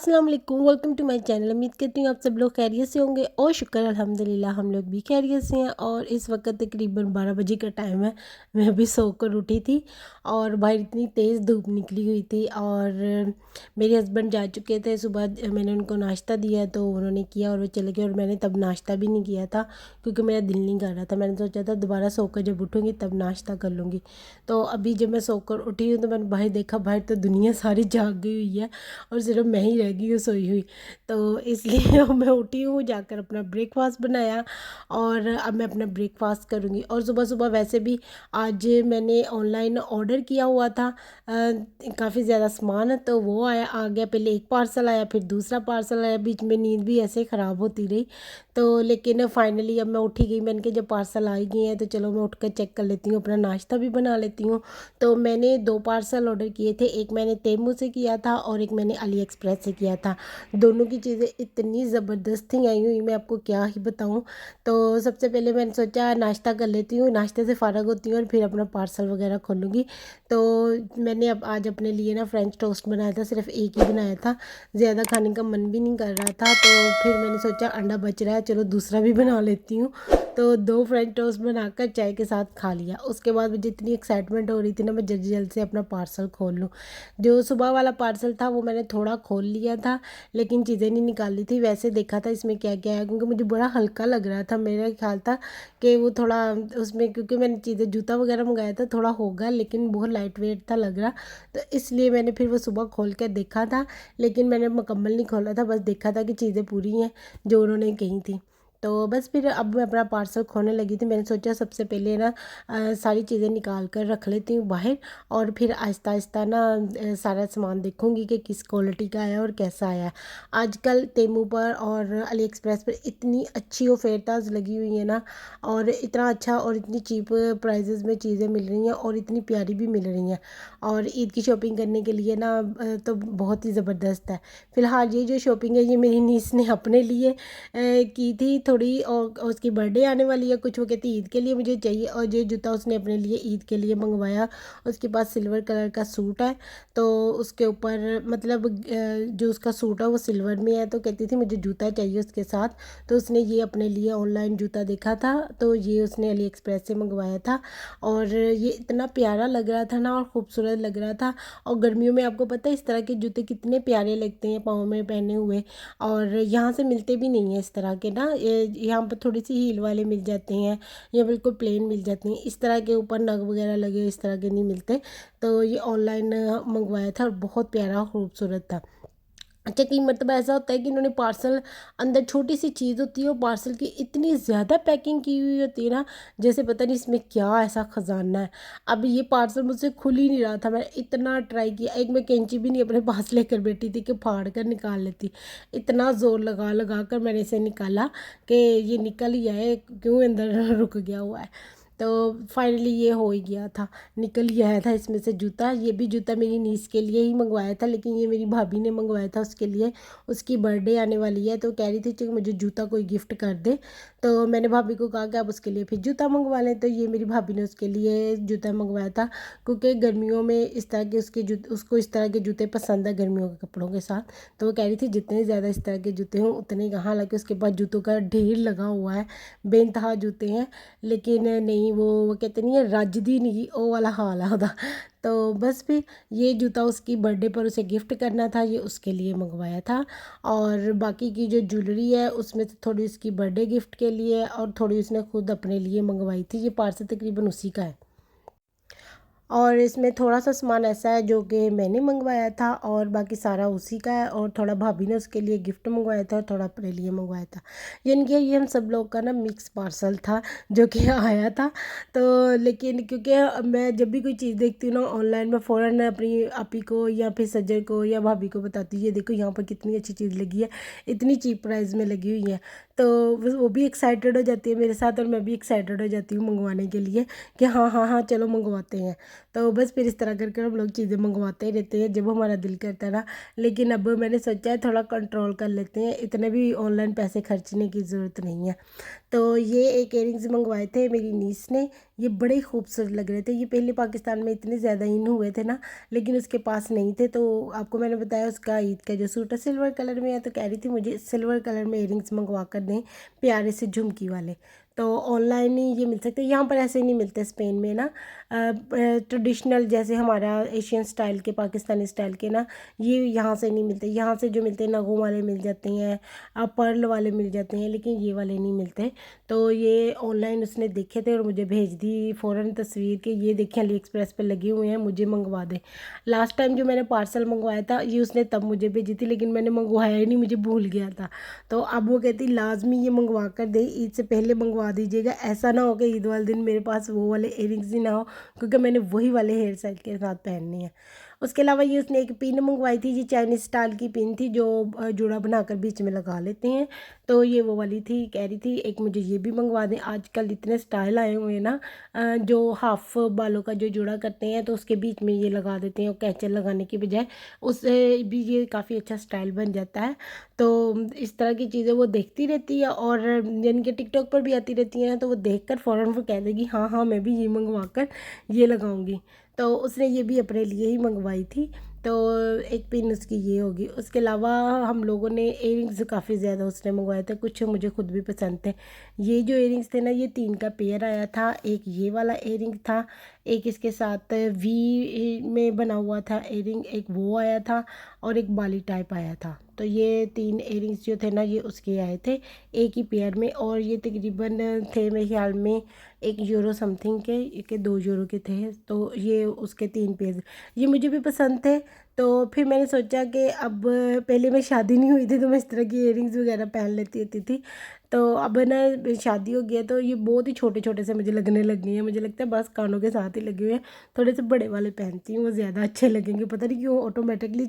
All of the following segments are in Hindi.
अस्सलाम वालेकुम, वेलकम टू माय चैनल। उम्मीद करती हूँ आप सब लोग खैरियत से होंगे और शुक्र अल्हम्दुलिल्लाह हम लोग भी खैरियत से हैं। और इस वक्त तकरीबन 12 बजे का टाइम है। मैं अभी सोकर उठी थी और बाहर इतनी तेज़ धूप निकली हुई थी और मेरे हस्बैंड जा चुके थे सुबह। मैंने उनको नाश्ता दिया तो उन्होंने किया और वो चले गए और मैंने तब नाश्ता भी नहीं किया था क्योंकि मेरा दिल नहीं कर रहा था। मैंने सोचा था दोबारा सोकर जब उठूँगी तब नाश्ता कर लूँगी। तो अभी जब मैं सोकर उठी हूँ तो मैंने बाहर देखा, बाहर तो दुनिया सारी जाग गई हुई है और सिर्फ मैं ही रह गई हूँ सोई हुई। तो इसलिए अब मैं उठी हूँ, जाकर अपना ब्रेकफास्ट बनाया और अब मैं अपना ब्रेकफास्ट करूँगी। और सुबह सुबह वैसे भी आज मैंने ऑनलाइन ऑर्डर किया हुआ था काफ़ी ज़्यादा सामान, तो वो आ गया। पहले एक पार्सल आया, फिर दूसरा पार्सल आया। बीच में नींद भी ऐसे ही ख़राब होती रही। तो लेकिन फाइनली अब मैं उठी गई। मैंने कहा जब पार्सल आ गए हैं तो चलो मैं उठकर चेक कर लेती हूँ, अपना नाश्ता भी बना लेती हूँ। तो मैंने 2 पार्सल ऑर्डर किए थे। एक मैंने तेमू से किया था और एक मैंने अली एक्सप्रेस से किया था। दोनों की चीज़ें इतनी ज़बरदस्त थी आई हुई, मैं आपको क्या ही बताऊँ। तो सबसे पहले मैंने सोचा नाश्ता कर लेती हूँ, नाश्ते से फ़ारग होती हूँ और फिर अपना पार्सल वगैरह खोलूँगी। तो मैंने अब आज अपने लिए ना फ्रेंच टोस्ट बनाया था, सिर्फ एक ही बनाया था। ज़्यादा खाने का मन भी नहीं कर रहा था तो फिर मैंने सोचा अंडा बच रहा है, चलो दूसरा भी बना लेती हूँ। तो 2 फ्रेंच टोस्ट बनाकर चाय के साथ खा लिया। उसके बाद मुझे इतनी एक्साइटमेंट हो रही थी ना, मैं जल्दी जल्दी से अपना पार्सल खोल लूँ। जो सुबह वाला पार्सल था वो मैंने थोड़ा खोल लिया था लेकिन चीज़ें नहीं निकाली थी। वैसे देखा था इसमें क्या क्या है क्योंकि मुझे बड़ा हल्का लग रहा था। मेरा ख्याल था कि वो थोड़ा उसमें, क्योंकि मैंने चीज़ें जूता वगैरह मंगाया था, थोड़ा होगा लेकिन बहुत लाइट वेट था लग रहा। तो इसलिए मैंने फिर वो सुबह खोल कर देखा था लेकिन मैंने मुकम्मल नहीं खोला था, बस देखा था कि चीज़ें पूरी हैं जो उन्होंने कही थी। तो बस फिर अब मैं अपना पार्सल खोलने लगी थी। मैंने सोचा सबसे पहले ना सारी चीज़ें निकाल कर रख लेती हूँ बाहर और फिर आहिस्ता आहिस्ता ना सारा सामान देखूँगी कि किस क्वालिटी का आया और कैसा आया। आजकल तेमू पर और अली एक्सप्रेस पर इतनी अच्छी ऑफर्स लगी हुई हैं ना, और इतना अच्छा और इतनी चीप प्राइजेस में चीज़ें मिल रही हैं और इतनी प्यारी भी मिल रही हैं। और ईद की शॉपिंग करने के लिए ना तो बहुत ही ज़बरदस्त है। फ़िलहाल ये जो शॉपिंग है ये मेरी नीस ने अपने लिए की थी थोड़ी, और उसकी बर्थडे आने वाली है कुछ, वो कहती ईद के लिए मुझे चाहिए। और ये जूता उसने अपने लिए ईद के लिए मंगवाया। उसके पास सिल्वर कलर का सूट है तो उसके ऊपर मतलब जो उसका सूट है वो सिल्वर में है, तो कहती थी मुझे जूता चाहिए उसके साथ। तो उसने ये अपने लिए ऑनलाइन जूता देखा था तो ये उसने अली एक्सप्रेस से मंगवाया था और ये इतना प्यारा लग रहा था ना और ख़ूबसूरत लग रहा था। और गर्मियों में आपको पता है इस तरह के जूते कितने प्यारे लगते हैं पाँव में पहने हुए, और यहाँ से मिलते भी नहीं हैं इस तरह के ना। यहाँ पर थोड़ी सी हील वाले मिल जाते हैं या बिल्कुल प्लेन मिल जाते हैं, इस तरह के ऊपर नग वगैरह लगे इस तरह के नहीं मिलते। तो ये ऑनलाइन मंगवाया था और बहुत प्यारा खूबसूरत था। अच्छा, कई मरतबा ऐसा होता है कि इन्होंने पार्सल, अंदर छोटी सी चीज़ होती है और पार्सल की इतनी ज़्यादा पैकिंग की हुई होती है ना, जैसे पता नहीं इसमें क्या ऐसा ख़जाना है। अब ये पार्सल मुझसे खुल ही नहीं रहा था, मैं इतना ट्राई किया, एक मैं कैंची भी नहीं अपने पास लेकर बैठी थी कि फाड़ कर निकाल लेती। इतना ज़ोर लगा लगा कर मैंने इसे निकाला कि ये निकल ही आए, क्यों अंदर रुक गया हुआ है। तो फाइनली ये हो ही गया था, निकल ही आया था इसमें से जूता। ये भी जूता मेरी नीस के लिए ही मंगवाया था लेकिन ये मेरी भाभी ने मंगवाया था उसके लिए। उसकी बर्थडे आने वाली है तो कह रही थी कि मुझे जूता कोई गिफ्ट कर दे। तो मैंने भाभी को कहा कि आप उसके लिए फिर जूता मंगवा लें, तो ये मेरी भाभी ने उसके लिए जूता मंगवाया था क्योंकि गर्मियों में इस तरह के उसको इस तरह के जूते पसंद है गर्मियों के कपड़ों के साथ। तो वो कह रही थी जितने ज़्यादा इस तरह के जूते हों उतने कहाँ, हालांकि उसके पास जूतों का ढेर लगा हुआ है, बेनतहा जूते हैं, लेकिन नहीं वो कहते नहीं है रजदी नहीं, वो वाला हाल है ਉਹਦਾ। तो बस फिर ये जूता उसकी बर्थडे पर उसे गिफ्ट करना था, ये उसके लिए मंगवाया था। और बाकी की जो ज्वेलरी है उसमें से थोड़ी उसकी बर्थडे गिफ्ट के लिए और थोड़ी उसने खुद अपने लिए मंगवाई थी। ये पार्सल तकरीबन उसी का है। और इसमें थोड़ा-सा सामान ऐसा है जो कि मैंने मंगवाया था और बाकी सारा उसी का है, और थोड़ा भाभी ने उसके लिए गिफ्ट मंगवाया था और थोड़ा अपने लिए मंगवाया था। यानी कि ये हम सब लोग का ना मिक्स पार्सल था जो कि आया था। तो लेकिन क्योंकि मैं जब भी कोई चीज़ देखती हूँ ना ऑनलाइन, मैं फ़ौरन अपनी आपी को या फिर सज्जर को या भाभी को बताती हूँ, ये देखो यहाँ पर कितनी अच्छी चीज़ लगी है, इतनी चीप प्राइस में लगी हुई है। तो वो भी एक्साइटेड हो जाती है मेरे साथ और मैं भी एक्साइटेड हो जाती हूँ मंगवाने के लिए कि हाँ, हाँ, हाँ, चलो मंगवाते हैं। तो बस फिर इस तरह कर हम लोग चीज़ें मंगवाते ही रहते हैं जब हमारा दिल करता है ना। लेकिन अब मैंने सोचा है थोड़ा कंट्रोल कर लेते हैं, इतने भी ऑनलाइन पैसे खर्चने की ज़रूरत नहीं है। तो ये एक इयरिंग्स मंगवाए थे मेरी नीस ने, ये बड़े ही खूबसूरत लग रहे थे। ये पहले पाकिस्तान में इतने ज़्यादा इन हुए थे ना, लेकिन उसके पास नहीं थे। तो आपको मैंने बताया उसका ईद का जो सूट है सिल्वर कलर में है, तो कह रही थी मुझे सिल्वर कलर में इयरिंग्स मंगवा कर दें, प्यारे से झुमकी वाले। तो ऑनलाइन ही ये मिल सकते हैं, यहाँ पर ऐसे नहीं मिलते स्पेन में ना। ट्रेडिशनल जैसे हमारा एशियन स्टाइल के, पाकिस्तानी स्टाइल के ना, ये यहाँ से नहीं मिलते। यहाँ से जो मिलते हैं नगों वाले मिल जाते हैं, पर्ल वाले मिल जाते हैं, लेकिन ये वाले नहीं मिलते। तो ये ऑनलाइन उसने देखे थे और मुझे भेज दी फ़ौरन तस्वीर के, ये देखें अली एक्सप्रेस पे लगे हुए हैं, मुझे मंगवा दे। लास्ट टाइम जो मैंने पार्सल मंगवाया था ये उसने तब मुझे भेजी थी, लेकिन मैंने मंगवाया ही नहीं, मुझे भूल गया था। तो अब वो कहती लाजमी ये मंगवा कर दे, ईद से पहले मंगवा दीजिएगा, ऐसा ना हो कि ईद वाले दिन मेरे पास वो वाले इयरिंग्स ही ना हो, क्योंकि मैंने वही वाले हेयर स्टाइल के साथ पहननी है। उसके अलावा ये उसने एक पिन मंगवाई थी, ये चाइनीज़ स्टाइल की पिन थी जो जोड़ा बनाकर बीच में लगा लेते हैं। तो ये वो वाली थी, कह रही थी एक मुझे ये भी मंगवा दें। आजकल इतने स्टाइल आए हुए हैं ना, जो हाफ बालों का जो जोड़ा करते हैं तो उसके बीच में ये लगा देते हैं, और कैचर लगाने की बजाय उससे भी ये काफ़ी अच्छा स्टाइल बन जाता है। तो इस तरह की चीज़ें वो देखती रहती है, और यानी कि टिकटॉक पर भी आती रहती हैं, तो वो देख कर फ़ौरन वो कह देगी हाँ हाँ मैं भी ये मंगवा कर ये लगाऊंगी। तो उसने ये भी अपने लिए ही मंगवाई थी। तो एक पिन उसकी ये होगी। उसके अलावा हम लोगों ने इयरिंग्स काफ़ी ज़्यादा उसने मंगवाए थे, कुछ मुझे खुद भी पसंद थे। ये जो इयरिंग्स थे ना, ये 3 का पेयर आया था। एक ये वाला इयरिंग था, एक इसके साथ वी में बना हुआ था इयरिंग, एक वो आया था, और एक बाली टाइप आया था। तो ये 3 इयरिंग्स जो थे ना, ये उसके आए थे एक ही पेयर में, और ये तकरीबन थे मेरे ख्याल में €1 समथिंग के €2 के थे। तो ये उसके 3 पेयर, ये मुझे भी पसंद थे। तो फिर मैंने सोचा कि अब, पहले मैं शादी नहीं हुई थी तो मैं इस तरह की इयरिंग्स वगैरह पहन लेती होती थी। तो अब ना शादी हो गई है तो ये बहुत ही छोटे छोटे से मुझे लगने लग गए हैं। मुझे लगता है बस कानों के साथ ही लगे हुए हैं, थोड़े से बड़े वाले पहनती हूँ, वो ज़्यादा अच्छे लगेंगे। पता नहीं क्यों ऑटोमेटिकली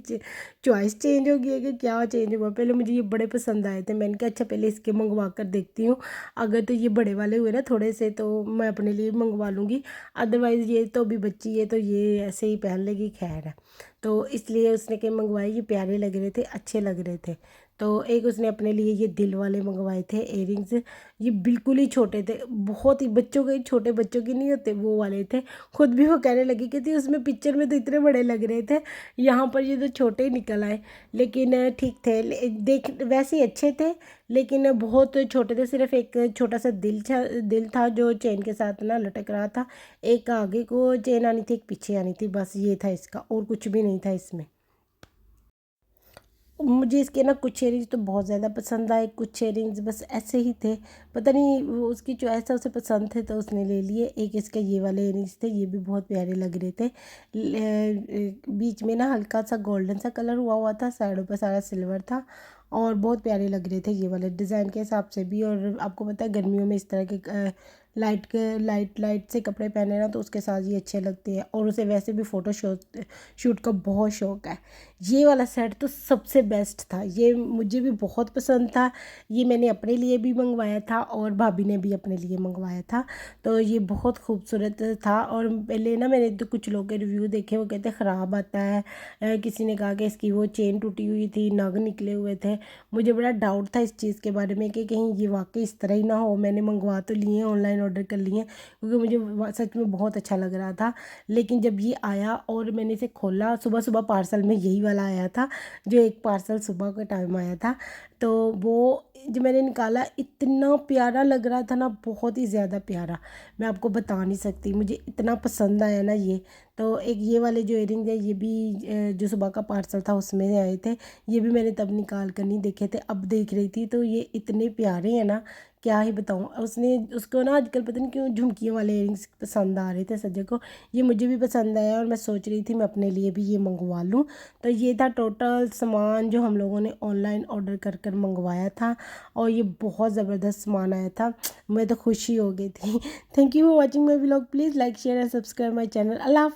चॉइस चेंज हो गई है कि क्या चेंज हुआ। पहले मुझे ये बड़े पसंद आए थे, मैंने कहा अच्छा पहले इसके मंगवा कर देखती हूँ, अगर तो ये बड़े वाले हुए ना थोड़े से तो मैं अपने लिए मंगवा लूँगी, अदरवाइज़ ये तो अभी बच्ची है तो ये ऐसे ही पहन लेगी, खैर है। तो इसलिए उसने के मंगवाए, ये प्यारे लग रहे थे, अच्छे लग रहे थे। तो एक उसने अपने लिए ये दिल वाले मंगवाए थे इयरिंग्स, ये बिल्कुल ही छोटे थे, बहुत ही बच्चों के, छोटे बच्चों की नहीं होते वो वाले थे। खुद भी वो कहने लगी कि थी उसमें पिक्चर में तो इतने बड़े लग रहे थे, यहाँ पर ये तो छोटे ही निकल आए। लेकिन ठीक थे, देख वैसे ही अच्छे थे, लेकिन बहुत छोटे थे। सिर्फ एक छोटा सा दिल था जो चेन के साथ ना लटक रहा था। एक आगे को चेन आनी थी, एक पीछे आनी थी, बस ये था इसका, और कुछ भी नहीं था इसमें। मुझे इसके ना कुछ इयरिंग्स तो बहुत ज़्यादा पसंद आए, कुछ इयरिंग्स बस ऐसे ही थे, पता नहीं वो उसकी चॉइस था, उसे पसंद थे तो उसने ले लिए। एक इसके ये वाले इयरिंग्स थे, ये भी बहुत प्यारे लग रहे थे। बीच में ना हल्का सा गोल्डन सा कलर हुआ हुआ था, साइडों पर सारा सिल्वर था, और बहुत प्यारे लग रहे थे ये वाले डिज़ाइन के हिसाब से भी। और आपको पता है गर्मियों में इस तरह के लाइट लाइट से कपड़े पहने ना तो उसके साथ ये अच्छे लगते हैं, और उसे वैसे भी फ़ोटो शूट का बहुत शौक़ है। ये वाला सेट तो सबसे बेस्ट था, ये मुझे भी बहुत पसंद था। ये मैंने अपने लिए भी मंगवाया था और भाभी ने भी अपने लिए मंगवाया था। तो ये बहुत खूबसूरत था। और पहले ना मैंने तो कुछ लोग के रिव्यू देखे, वो कहते ख़राब आता है, किसी ने कहा कि इसकी वो चेन टूटी हुई थी, नग निकले हुए थे। मुझे बड़ा डाउट था इस चीज़ के बारे में कि कहीं ये वाकई इस तरह ही ना हो। मैंने मंगवा तो लिए हैं, ऑनलाइन ऑर्डर कर लिए हैं, क्योंकि मुझे सच में बहुत अच्छा लग रहा था। लेकिन जब ये आया और मैंने इसे खोला, सुबह सुबह पार्सल में यही वाला आया था, जो एक पार्सल सुबह का टाइम आया था। तो वो जब मैंने निकाला इतना प्यारा लग रहा था ना, बहुत ही ज़्यादा प्यारा, मैं आपको बता नहीं सकती, मुझे इतना पसंद आया ना ये। तो एक ये वाले जो इयरिंग है, ये भी जो सुबह का पार्सल था उसमें आए थे, ये भी मैंने तब निकाल कर नहीं देखे थे, अब देख रही थी। तो ये इतने प्यारे हैं ना, क्या ही बताऊँ। उसको ना आजकल पता नहीं क्यों झुमकियों वाले इयरिंग्स पसंद आ रहे थे सज्जय को, ये मुझे भी पसंद आया, और मैं सोच रही थी मैं अपने लिए भी ये मंगवा लूँ। तो ये था टोटल सामान जो हम लोगों ने ऑनलाइन ऑर्डर कर कर मंगवाया था, और ये बहुत ज़बरदस्त सामान आया था, मैं तो खुशी हो गई थी। Thank you for watching my vlog, please like share and subscribe my channel. अल्लाह हाफ़िज़।